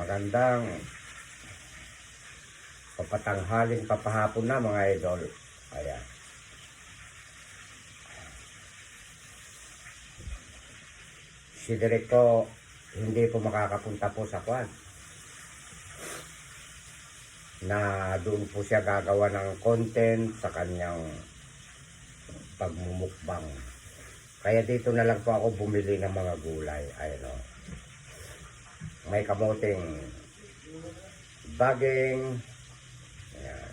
Magandang papatanghaling papahapon na mga idol. Ayan. Si Derek po hindi po makakapunta po sa kwan. Na doon po siya gagawa ng content sa kanyang pagmumukbang. Kaya dito na lang po ako bumili ng mga gulay. Ayan o. May kamoting baging. Ayan.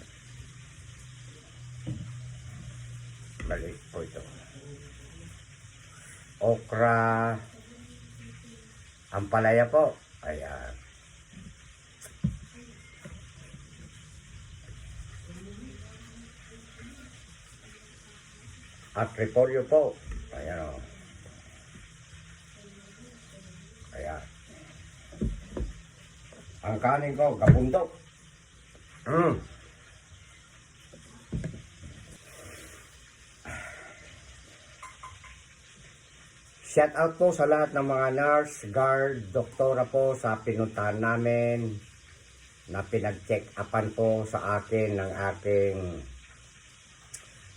Maliit po ito. Okra. Ampalaya po. Ayan. At repolyo po. Ayan o. Ayan. Ang kanin ko, gabundok. Shout out po sa lahat ng mga nurse, guard, doktora po sa pinuntahan namin na pinag-check upan po sa akin ng aking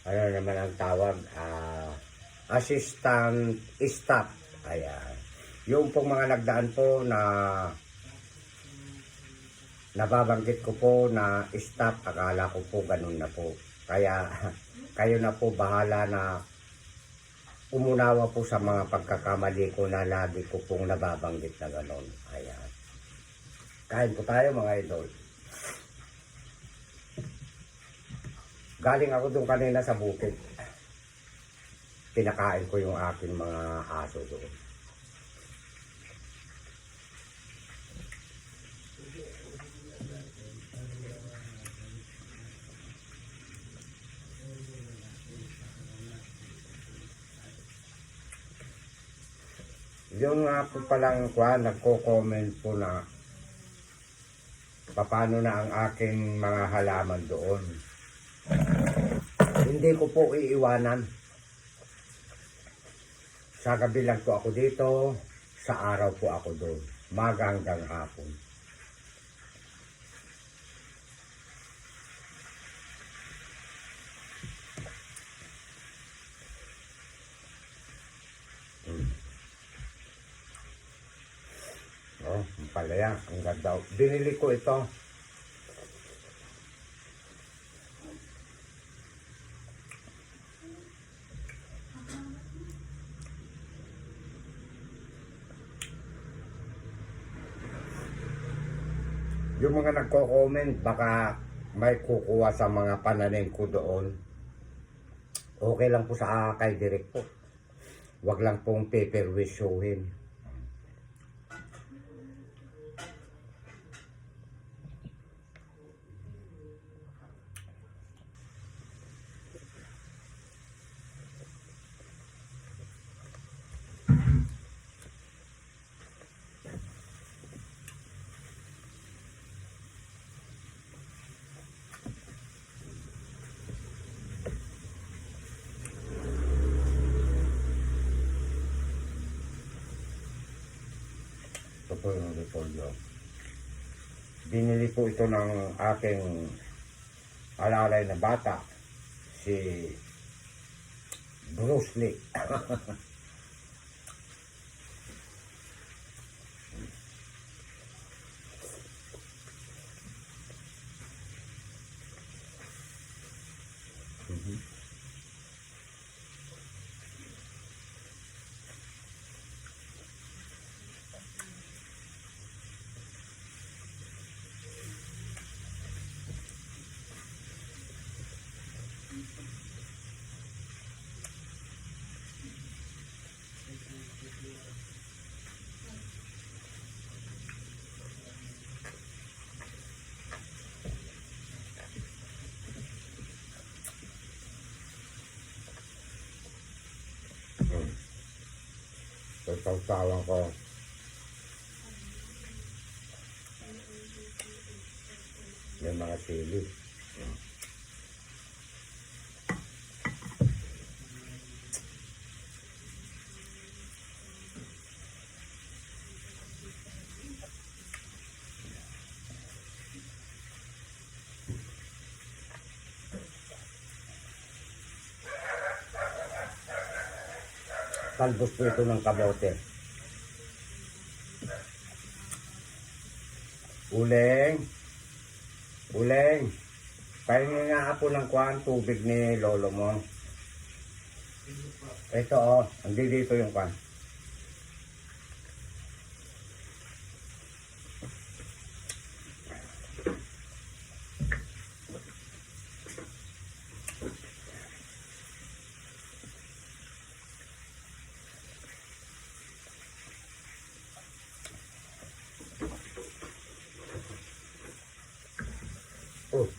ano naman ang tawag, assistant staff. Ayan. Yung pong mga nagdaan po na nababanggit ko po na staff, akala ko po ganun na po. Kaya kayo na po bahala na umunawa po sa mga pagkakamali ko na lagi ko pong nababanggit na ganun. Ayan. Kain po tayo mga idol. Galing ako doon kanina sa bukid. Pinakain ko yung aking mga aso doon. Yung nga po palang nagko-comment po na paano na ang aking mga halaman doon. Hindi ko po iiwanan. Sa gabi lang po ako dito, sa araw po ako doon. Maga hanggang hapon. Oh, ang palaya, ang ganda. Binili ko ito. Yung mga nagko-comment, baka may kukuha sa mga pananim ko doon. Okay lang po sa kay Direk po. Wag lang pong paper-wishowin. Ito po yung repolyo. Binili po ito ng aking alalay na bata, si Bruce Lee. Pagkawtawan ko. May mga sili. Talbos po ito ng kamote. Uleng. Uleng. Pahingi nga po ng kuhaan tubig ni lolo mo. Ito oh, hindi dito yung kuhaan. Oh.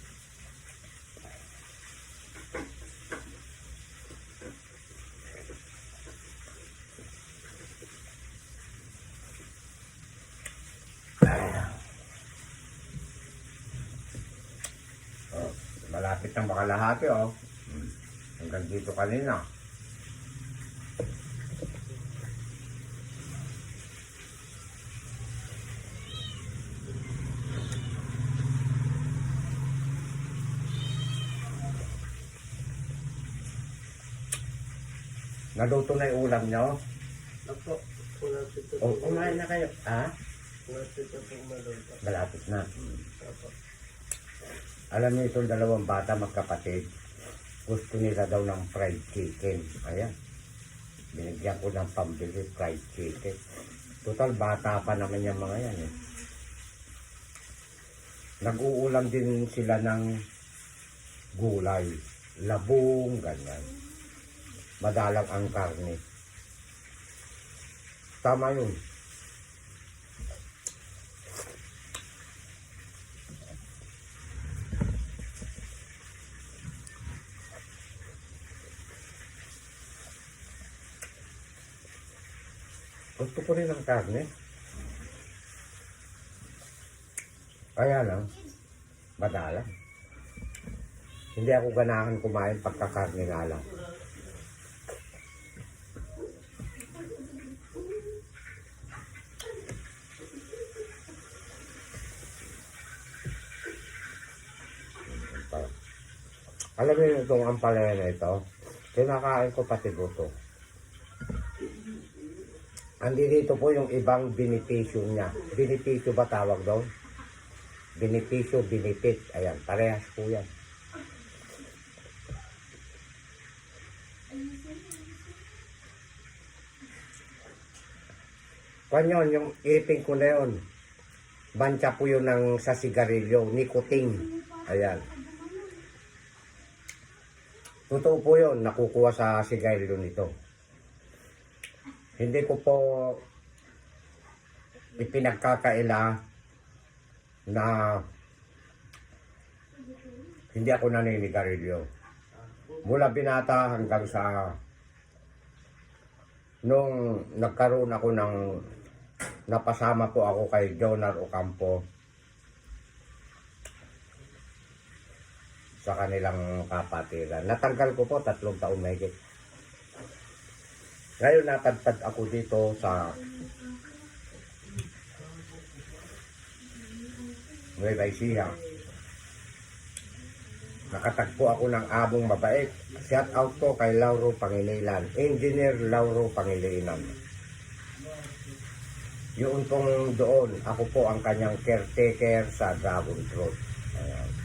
Oh, malapit ng makalahati oh. Hanggang dito kanina. Naluto na yung ulam nyo? Apo, malapit na O, kumain na kayo. Ha? malapit na pong maluto. Malapit na. Apo. Alam niyo itong dalawang bata magkapatid. Gusto nila daw ng fried chicken. Ayan. Binigyan ko ng pambili fried chicken. Total bata pa naman yung mga yan eh. Nag-uulam din sila ng gulay. Labong, ganyan. Madalang ang karne. Tama yun. Gusto ko rin ng karne. Kaya lang, madalang. Hindi ako ganahan kumain pagkakarne nga lang. Alam niyo itong ampalaya na ito, kinakain ko pati buto. Andi dito po yung ibang benepisyo niya. Benepisyo ba tawag doon? Benepisyo, benefit. Ayan, parehas po yan. Kanyon, yung ipin ko na yun. Bantya po yun ng sa sigarilyo, nicotine. Ayan. Totoo po yun, nakukuha sa sigarilyo nito. Hindi ko po ipinagkakaila na hindi ako naninigarilyo. Mula binata hanggang sa nung nagkaroon ako ng napasama po ako kay Jonar Ocampo sa kanilang kapatiran. Natanggal ko po 3 taon na higit. Ngayon natagtad ako dito sa Nueva Ecija. Nakatagpo ako ng abong mabait. Shout out ko kay Lauro Pangilinan. Engineer Lauro Pangilinan. Yun pong doon, ako po ang kanyang caretaker sa Dragon Fruit. Ayan.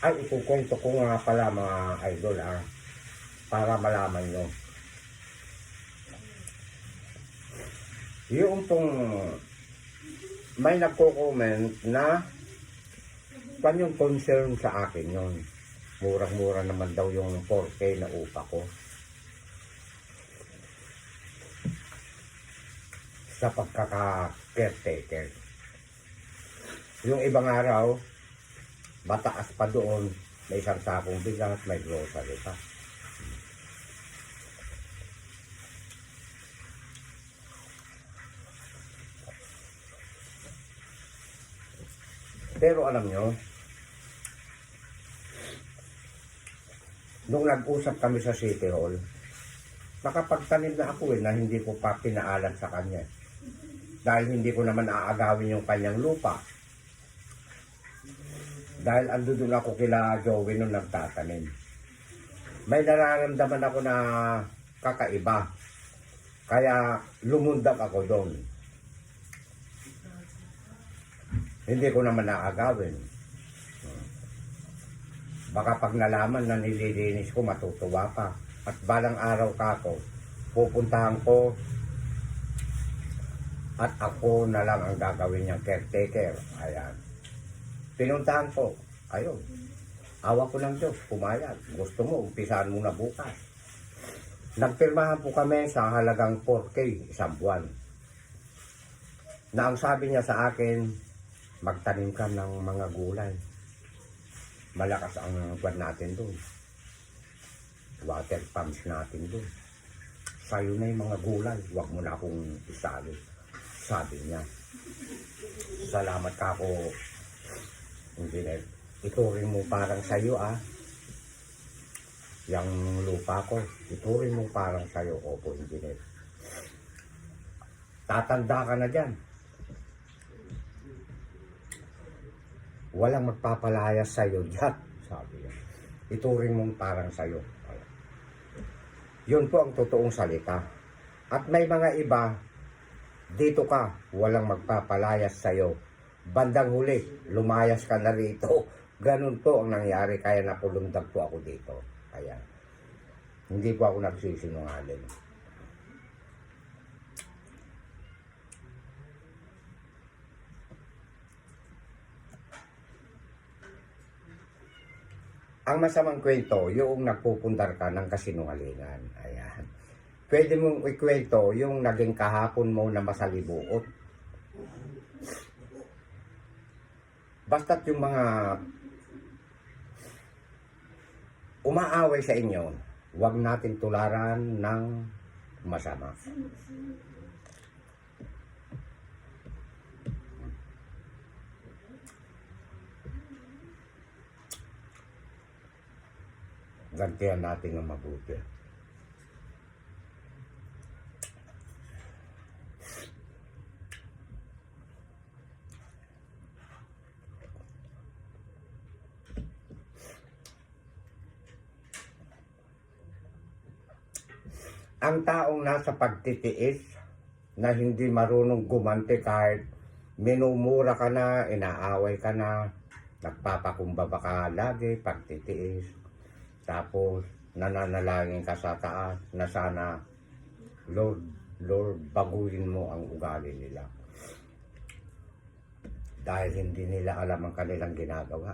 Ay, ikukwento ko nga pala mga idol para malaman nyo. Yung pong may nagko-comment na yung concern sa akin yun. Murang-mura naman daw yung 4K na upa ko. Sa pagkaka-caretaker. Yung ibang araw, mataas pa doon, may isang sakong bigas, may grocery pa. Pero alam nyo, nung nag-usap kami sa City Hall, nakapagtanim na ako na hindi ko pa pinaalam sa kanya. Dahil hindi ko naman aagawin yung kanyang lupa. Dahil ando doon ako kila Joey nung nagtatanim. May nararamdaman ako na kakaiba. Kaya lumundag ako doon. Hindi ko naman naagawin. Baka pag nalaman na nililinis ko, matutuwa pa. At balang araw ka ako, pupuntahan ko at ako na lang ang gagawin niyang caretaker. Ayan. Pinuntahan ko. Ayun. Awa ko ng Diyos. Pumayag. Gusto mo, umpisahan mo na bukas. Nagpirmahan po kami sa halagang 4K isang buwan. Na ang sabi niya sa akin, magtanim ka ng mga gulay. Malakas ang buwan natin doon. Water pumps natin doon. Sa'yo na yung mga gulay. Huwag mo na akong isali. Sabi niya. Salamat ka ako. Engineer. Ituring mo parang sa'yo Yang lupa ko. Ituring mo parang sa'yo. Opo, engineer. Tatanda ka na dyan. Walang magpapalayas sa'yo dyan. Sabi niya. Ituring mong parang sa'yo. Yun po ang totoong salita. At may mga iba, dito ka, walang magpapalayas sa'yo. Bandang huli, lumayas ka na rito. Ganun po ang nangyari, kaya napulundag po ako dito. Kaya, hindi po ako nagsisinungaling. Ang masamang kwento, yung nagpupundar ka ng kasinungalingan. Ayan. Pwede mong ikwento yung naging kahapon mo na masalibuot. Basta't yung mga umaaway sa inyo, huwag natin tularan ng masama. Gantihan natin ng mabuti. Ang taong nasa pagtitiis na hindi marunong gumanti kahit minumura ka na, inaaway ka na, nagpapakumbaba ka lagi, pagtitiis. Tapos, nananalangin ka sa taas na sana, Lord, baguhin mo ang ugali nila. Dahil hindi nila alam ang kanilang ginagawa.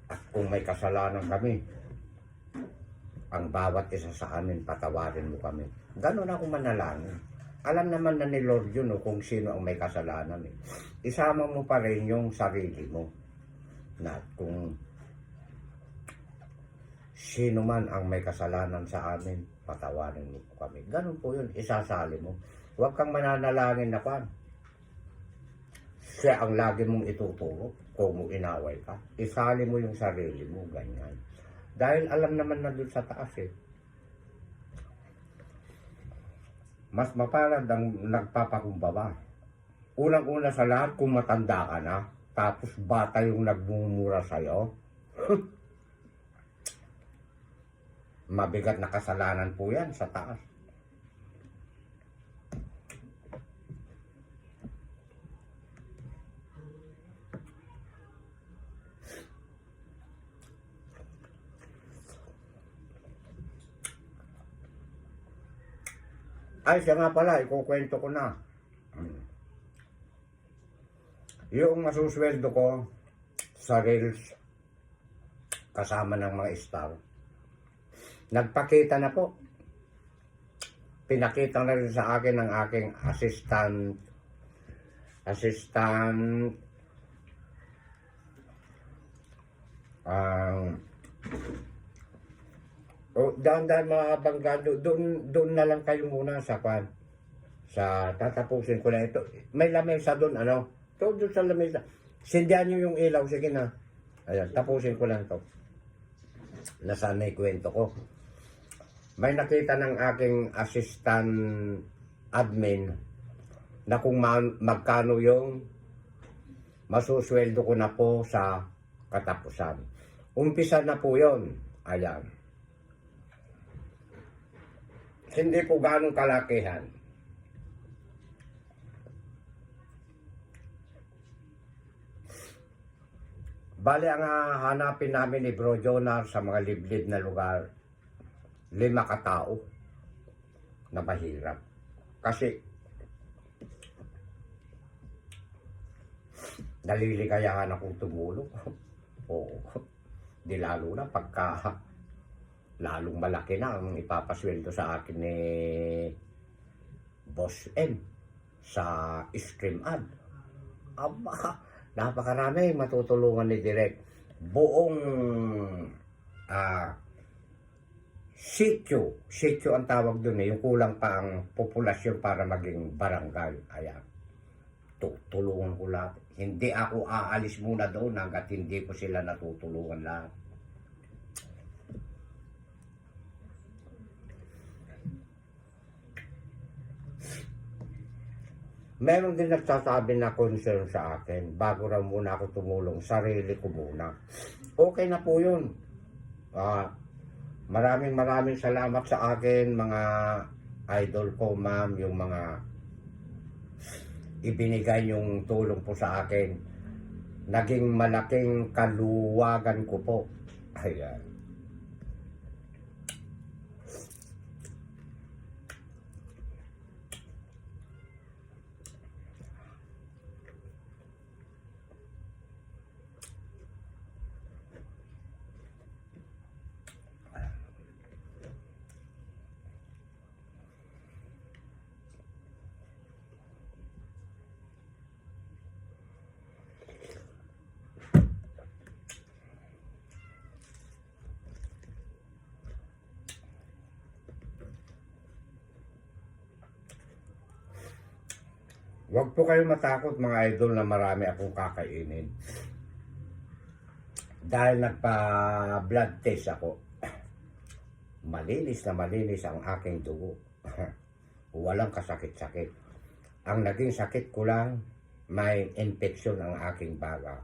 At kung may kasalanan kami, ang bawat isa sa amin, patawarin mo kami. Ganon ako manalangin. Alam naman na ni Lord yun kung sino ang may kasalanan. Isama mo pa rin yung sarili mo. Na kung sino man ang may kasalanan sa amin, patawarin mo kami. Ganun po yun, isasali mo. Huwag kang mananalangin na pan. Siya ang lagi mong ituturo kung mo inaway ka. Isali mo yung sarili mo, ganyan. Dahil alam naman na doon sa taas Mas mapalad ang nagpapakumbaba. Unang-una sa lahat, kung matanda ka na, tapos bata yung nagmumura sa'yo, mabigat na kasalanan po yan sa taas. Ay, siya nga pala, ikukwento ko na. Yung masusweldo ko sa Reels, kasama ng mga star, nagpakita na po. Pinakita na rin sa akin ng aking assistant, dahan-dahan mga abanggado, doon na lang kayo muna sa tatapusin ko na ito. May lamesa doon, doon sa lamesa. Sindihan nyo yung ilaw, sige na. Ayan, tapusin ko lang to. Nasaan na ikwento ko. May nakita ng aking assistant admin na kung magkano yung masusweldo ko na po sa katapusan. Umpisa na po yon. Ayan. Hindi po ganong kalakihan. Bale, ang hanapin namin ni Bro Jonar sa mga liblib na lugar, 5 katao na mahirap. Kasi, naliligayahan akong tumulong. Oo. Di lalo na pagka lalong malaki na ang ipapasweldo sa akin ni Boss M sa stream ad. Aba, napakarami matutulungan ni Direk. Buong sityo ang tawag doon yung kulang pa ang populasyon para maging barangay. Ayan, tutulungan ko lahat. Hindi ako aalis muna doon hanggat hindi ko sila natutulungan lahat. Meron din nagsasabi na concern sa akin, bago raw muna ako tumulong, sarili ko muna. Okay na po yun. Maraming salamat sa akin, mga idol ko, ma'am, yung mga ibinigay yung tulong po sa akin. Naging malaking kaluwagan ko po. Ayan. Huwag po kayo matakot mga idol na marami akong kakainin. Dahil nagpa-blood test ako, malinis na malinis ang aking dugo. Walang kasakit-sakit. Ang naging sakit ko lang, may infection ang aking baga.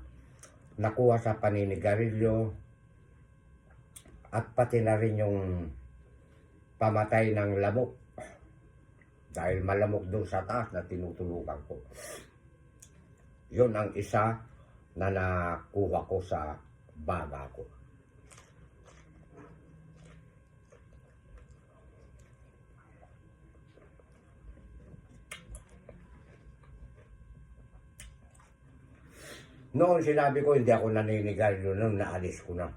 Nakuha sa paninigarilyo at pati na rin yung pamatay ng lamok. Dahil malamok doon sa taas na tinutulugan ko. Yun ang isa na nakuha ko sa baga ko. Noon sinabi ko hindi ako naninigarilyo nung naalis ko na.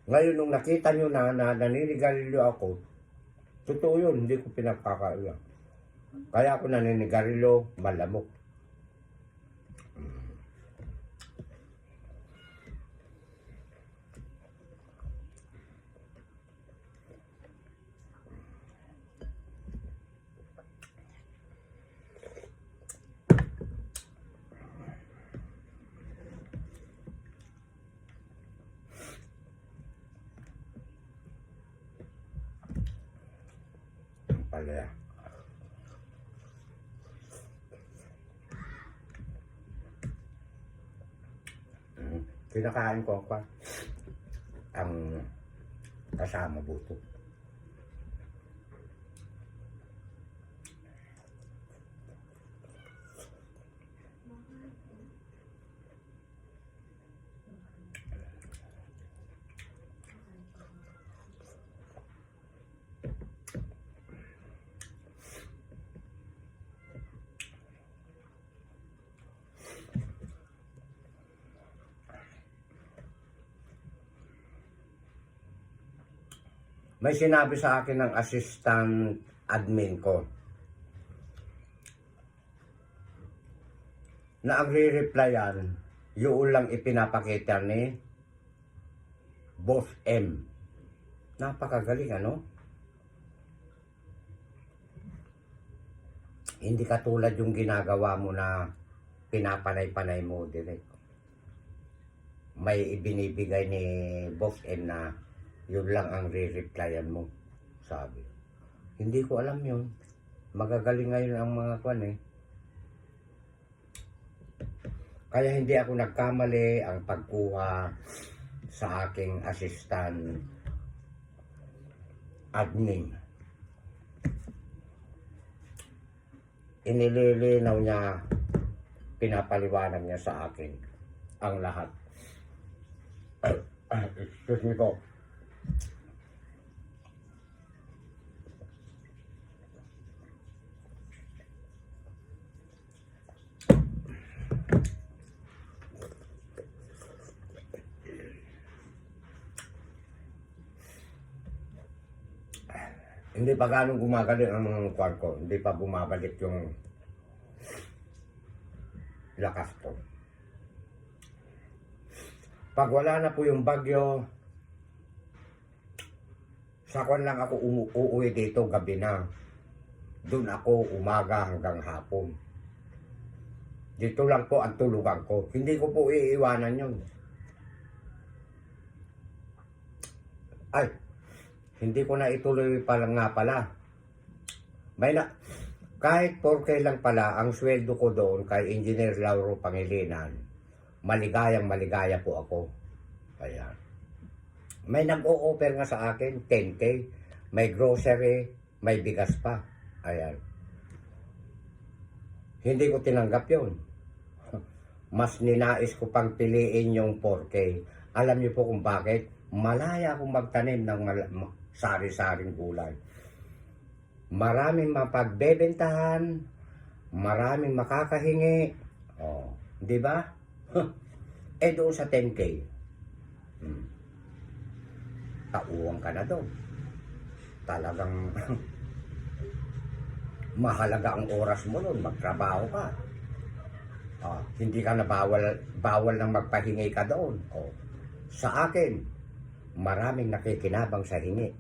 Ngayon nung nakita nyo na naninigarilyo ako, totoo yun, hindi ko pinagkakaila. Kaya ako naninigarilyo, malamok. Palaya. Kinakain ko ang kasama buto. May sinabi sa akin ng assistant admin ko na ang re-replyan, yun lang ipinapakita ni Boss M. Napakagaling, ano? Hindi katulad yung ginagawa mo na pinapanay-panay mo direct. May ibinibigay ni Boss M na yun lang ang re-replyan mo, sabi. Hindi ko alam yun. Magagaling ngayon ang mga kwan eh. Kaya hindi ako nagkamali ang pagkuha sa aking assistant admin. Inililinaw niya, pinapaliwanag niya sa akin ang lahat. Excuse me po. Hindi pa ganong gumagaling ang kwan ko. Hindi pa bumabalik yung lakas ko. Pag wala na po yung bagyo, sa kwan lang ako uuwi dito gabi na. Doon ako umaga hanggang hapon. Dito lang po ang tulugan ko. Hindi ko po iiwanan yun. Ay, hindi ko na ituloy pa lang nga pala. Kahit 4K lang pala, ang sweldo ko doon kay Engineer Lauro Pangilinan, maligayang maligaya po ako. Ayan. May nag-o-offer nga sa akin, 10K. May grocery, may bigas pa. Ayan. Hindi ko tinanggap yun. Mas ninais ko pang piliin yung 4K. Alam niyo po kung bakit? Malaya akong magtanim ng sari-saring gulay. Maraming mapagbebentahan, maraming makakahingi. Oh, di ba? Eh doon sa 10K. Tauwang ka na doon. Talagang mahalaga ang oras mo doon, magtrabaho ka. Hindi ka na bawal nang magpahingi ka doon. Sa akin, maraming nakikinabang sa hingi.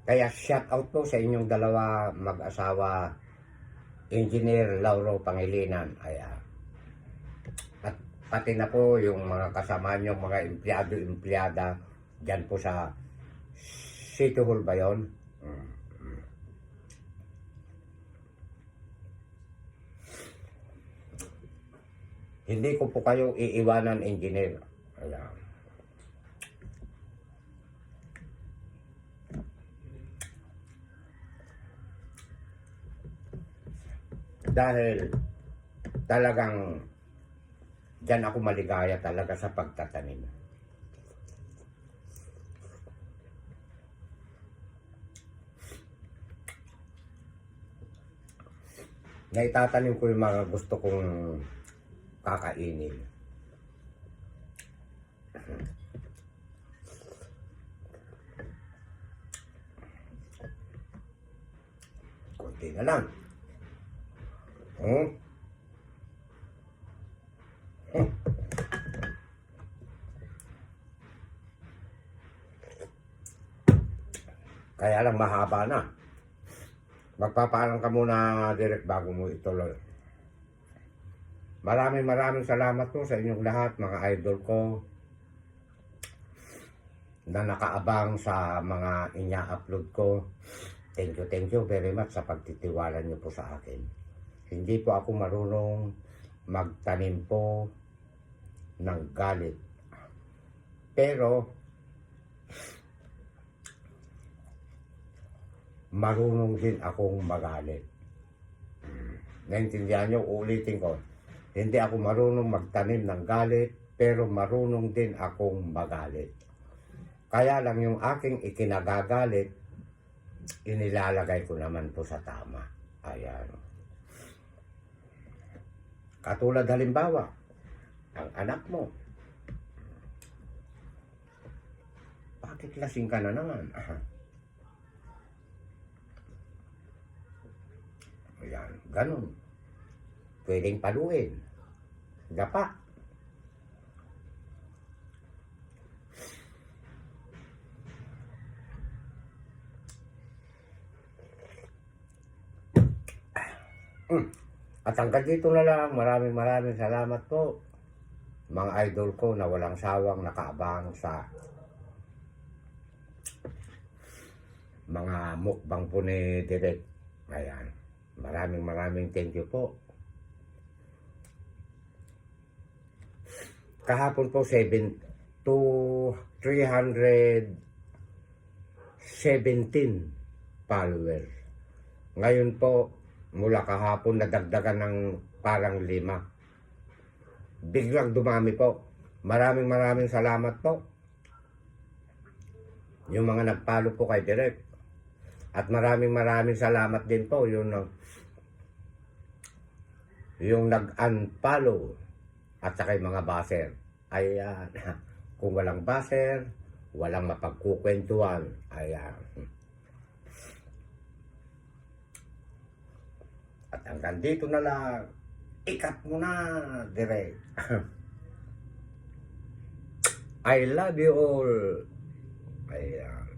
Kaya shout out po sa inyong dalawa mag-asawa, Engineer Lauro Pangilinan. At pati na po yung mga kasama nyo, mga empleyado-empleyada dyan po sa City Hall ba yun? Hindi ko po kayo iiwanan, engineer. Ayan. Dahil talagang dyan ako maligaya talaga sa pagtatanim. Naitatanim ko yung mga gusto kong kakainin. Kunti na lang. Kaya lang mahaba na. Magpapaalam ka muna direct bago mo ituloy. Maraming salamat po sa inyong lahat, mga idol ko, na nakaabang sa mga inya-upload ko. Thank you very much sa pagtitiwala niyo po sa akin. Hindi po ako marunong magtanim po ng galit. Pero, marunong din akong magalit. Naintindihan niyo? Uulitin ko. Hindi ako marunong magtanim ng galit, pero marunong din akong magalit. Kaya lang yung aking ikinagagalit, inilalagay ko naman po sa tama. Ayan. Katulad halimbawa, ang anak mo. Bakit lasing ka na naman? Ayan, ganun. Pwedeng paluin. Gapa. At hanggang dito na lang. Maraming salamat po. mga idol ko na walang sawang nakaabang sa mga mukbang po ni Direk. Ayan. Maraming thank you po. Kahapon po 317 followers. Ngayon po, mula kahapon nadagdagan ng parang 5. Biglang dumami po. Maraming salamat po. Yung mga nagpalo po kay Direk. At maraming salamat din po yung nag-unfollow at saka yung mga baser. Ayan. Kung walang baser, walang mapagkukwentuhan. Ayan. At hanggang dito na lang. Ikat mo na, Direk. I love you all. Ayan.